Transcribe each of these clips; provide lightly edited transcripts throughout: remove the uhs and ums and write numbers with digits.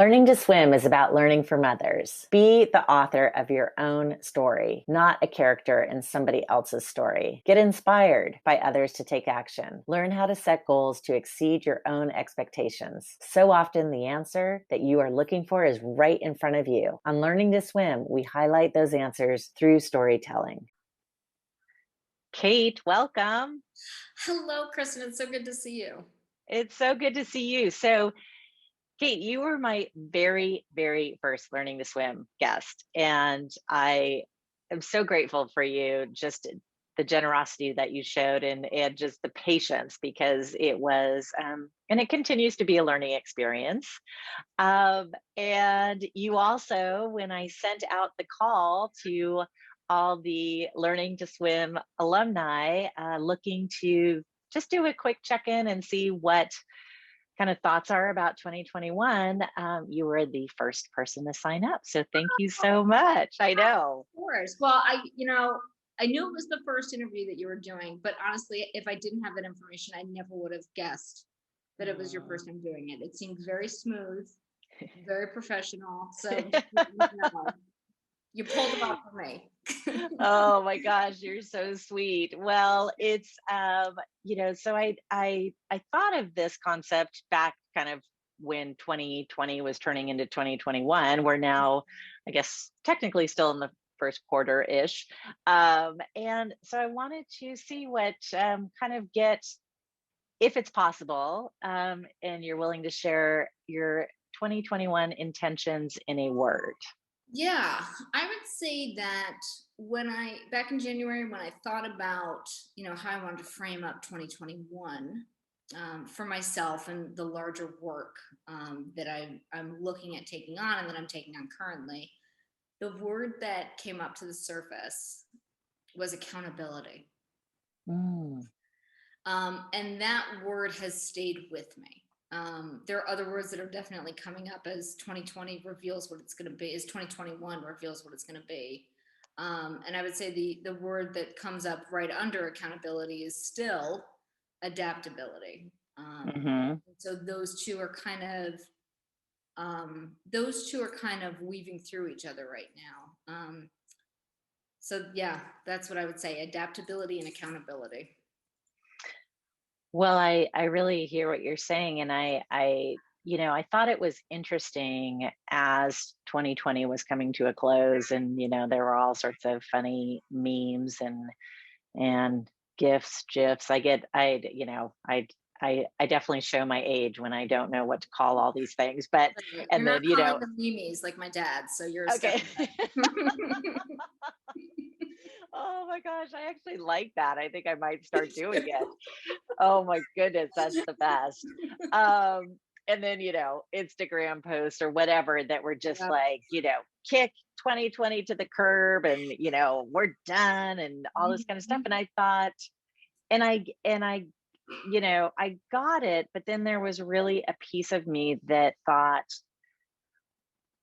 Learning to swim is about learning from others. Be the author of your own story, not a character in somebody else's story. Get inspired by others to take action. Learn how to set goals to exceed your own expectations. So often, the answer that you are looking for is right in front of you. On Learning to Swim, we highlight those answers through storytelling. Kate, welcome. Hello, Kristen. It's so good to see you. It's so good to see you. So, Kate, you were my very, very first Learning to Swim guest. And I am so grateful for you, just the generosity that you showed and just the patience, because it was, and it continues to be a learning experience. And you also, when I sent out the call to all the Learning to Swim alumni, looking to just do a quick check-in and see what kind of thoughts are about 2021, you were the first person to sign up. So thank you so much. I know. Of course. Well, I knew it was the first interview that you were doing, but honestly, if I didn't have that information, I never would have guessed that it was your first time doing it. It seemed very smooth, very professional. So you pulled it off for me. Oh my gosh, you're so sweet. Well, it's so I thought of this concept back kind of when 2020 was turning into 2021. We're now, I guess, technically still in the first quarter ish. And so I wanted to see what kind of get, if it's possible, and you're willing to share your 2021 intentions in a word. Yeah, I would say that back in January, when I thought about, how I wanted to frame up 2021 for myself and the larger work that I'm looking at taking on and that I'm taking on currently, the word that came up to the surface was accountability. Mm. And that word has stayed with me. There are other words that are definitely coming up as 2020 reveals what it's going to be, as 2021 reveals what it's going to be. And I would say the word that comes up right under accountability is still adaptability. Mm-hmm. So those two are kind of weaving through each other right now. So yeah, that's what I would say: adaptability and accountability. Well, I really hear what you're saying, and I thought it was interesting as 2020 was coming to a close, and there were all sorts of funny memes and gifs, gifs. I definitely show my age when I don't know what to call all these things, but You're and not then calling them memes like my dad, so you're a step okay. ahead. Oh my gosh, I actually like that. I think I might start doing it. Oh my goodness, that's the best. And then, Instagram posts or whatever that were just Yep. like, kick 2020 to the curb and, we're done and all this kind of stuff. Mhm. And I thought, I got it, but then there was really a piece of me that thought,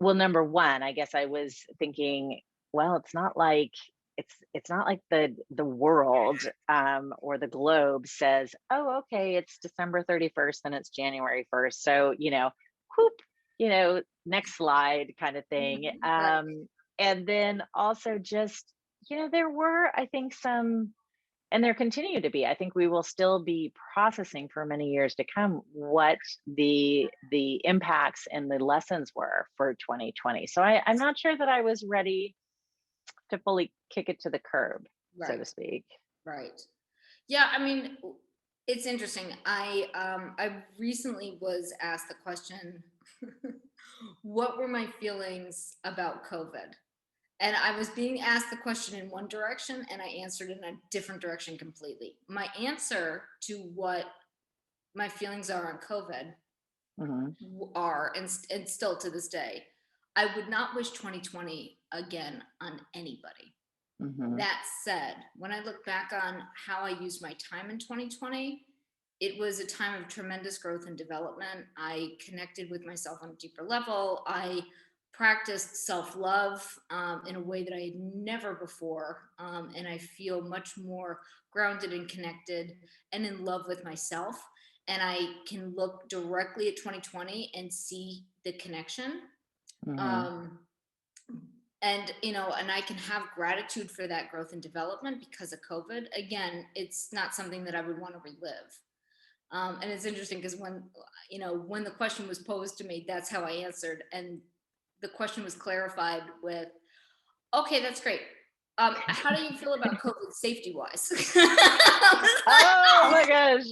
well, number one, I guess I was thinking, well, it's not like the world or the globe says, oh, okay, it's December 31st and it's January 1st. So, whoop, next slide kind of thing. Right. And then also just, there were, I think, some, and there continue to be, I think we will still be processing for many years to come what the impacts and the lessons were for 2020. So I'm not sure that I was ready to fully kick it to the curb, so to Right. speak. Right. Yeah, I mean, it's interesting. I recently was asked the question, what were my feelings about COVID? And I was being asked the question in one direction and I answered in a different direction completely. My answer to what my feelings are on COVID Hmm. are, and still to this day, I would not wish 2020 again on anybody. Hmm. That said, when I look back on how I used my time in 2020, it was a time of tremendous growth and development. I connected with myself on a deeper level. I practiced self love in a way that I had never before. And I feel much more grounded and connected and in love with myself. And I can look directly at 2020 and see the connection. Mm-hmm. Um, and and I can have gratitude for that growth and development because of COVID. Again, it's not something that I would want to relive. And it's interesting because when the question was posed to me, that's how I answered. And the question was clarified with, okay, that's great. How do you feel about COVID safety wise? Oh my gosh.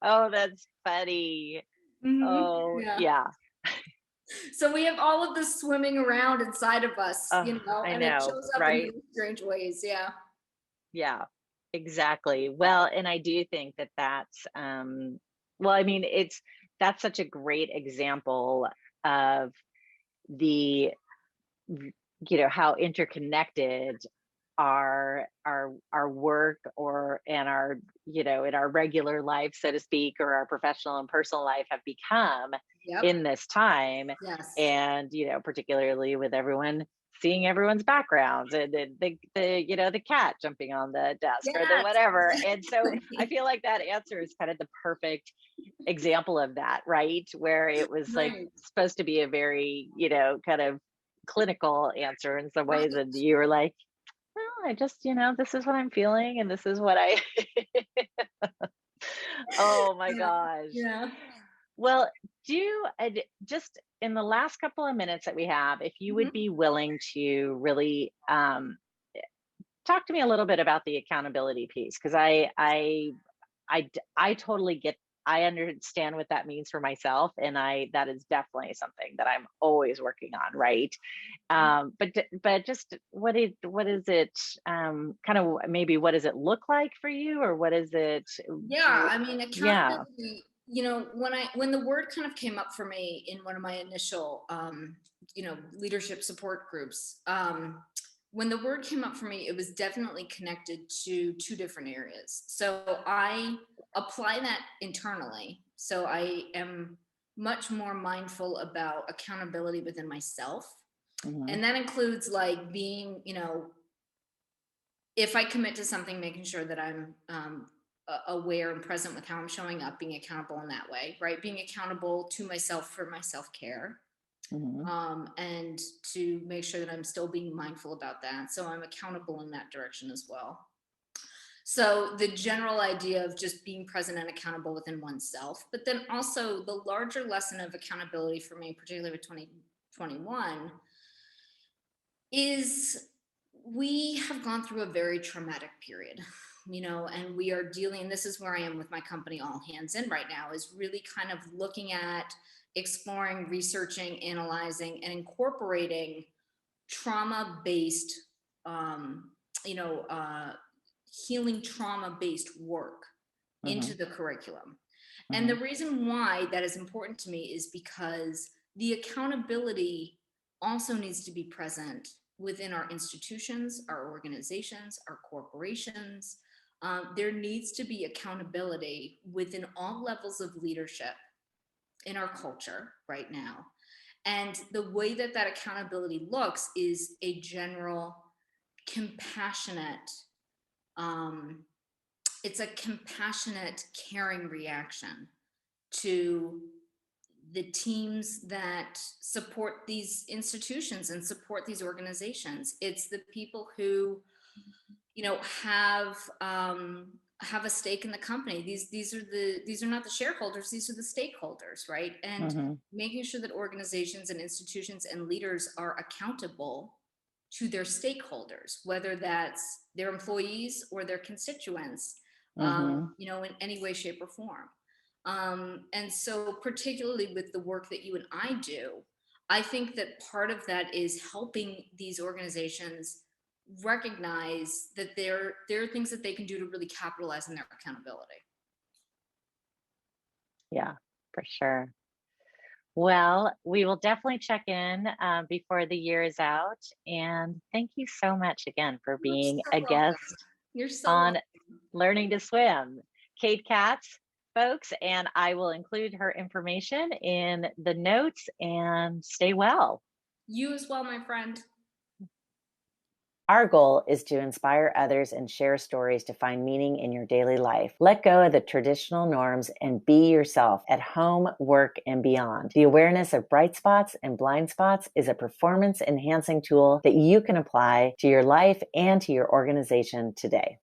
Oh, that's funny. Oh, Yeah. yeah. So we have all of this swimming around inside of us, Oh, I and it know, shows up in right? really strange ways. Yeah. Yeah, exactly. Well, and I do think that well, I mean, that's such a great example of the, how interconnected our work and our, in our regular life, so to speak, or our professional and personal life have become Yep. in this time. Yes. And particularly with everyone seeing everyone's backgrounds, and the cat jumping on the desk or the Yes. whatever. And so I Exactly. feel like that answer is kind of the perfect example of that, right? Where it was like Right. supposed to be a very, kind of clinical answer in some ways, Right. and you were like, well, I just, this is what I'm feeling, and this is what I. Oh my Yeah. gosh. Yeah. Well, just in the last couple of minutes that we have, if you would Mhm. be willing to really talk to me a little bit about the accountability piece, because I totally get, I understand what that means for myself, and that is definitely something that I'm always working on, right? But just what is it, kind of, maybe what does it look like for you, or what is it? Yeah, I mean, Yeah. accountability, when the word kind of came up for me in one of my initial leadership support groups, when the word came up for me, it was definitely connected to two different areas. So I apply that internally. So I am much more mindful about accountability within myself. Hmm. And that includes like being, if I commit to something, making sure that I'm aware and present with how I'm showing up, being accountable in that way, right? Being accountable to myself for my self care, Hmm. and to make sure that I'm still being mindful about that. So I'm accountable in that direction as well. So the general idea of just being present and accountable within oneself, but then also the larger lesson of accountability for me, particularly with 2021, is we have gone through a very traumatic period, and we are dealing, this is where I am with my company All Hands In right now, is really kind of looking at exploring, researching, analyzing, and incorporating trauma-based, um, you know, uh, healing trauma-based work into Hmm. the curriculum. And the Hmm. reason why that is important to me is because the accountability also needs to be present within our institutions, our organizations, our corporations. There needs to be accountability within all levels of leadership in our culture right now. And the way that that accountability looks is a general compassionate, um, it's a compassionate, caring reaction to the teams that support these institutions and support these organizations. It's the people who, you know, have have a stake in the company. These are not the shareholders, these are the stakeholders, right? And Hmm. making sure that organizations and institutions and leaders are accountable to their stakeholders, whether that's their employees or their constituents, Hmm. in any way, shape, or form. And so, particularly with the work that you and I do, I think that part of that is helping these organizations recognize that there are things that they can do to really capitalize on their accountability. Yeah, for sure. Well, we will definitely check in before the year is out. And thank you so much again for You're being so a welcome. guest You're so on welcome. Learning to Swim. Kate Katz, folks, and I will include her information in the notes, and stay well. You as well, my friend. Our goal is to inspire others and share stories to find meaning in your daily life. Let go of the traditional norms and be yourself at home, work, and beyond. The awareness of bright spots and blind spots is a performance enhancing tool that you can apply to your life and to your organization today.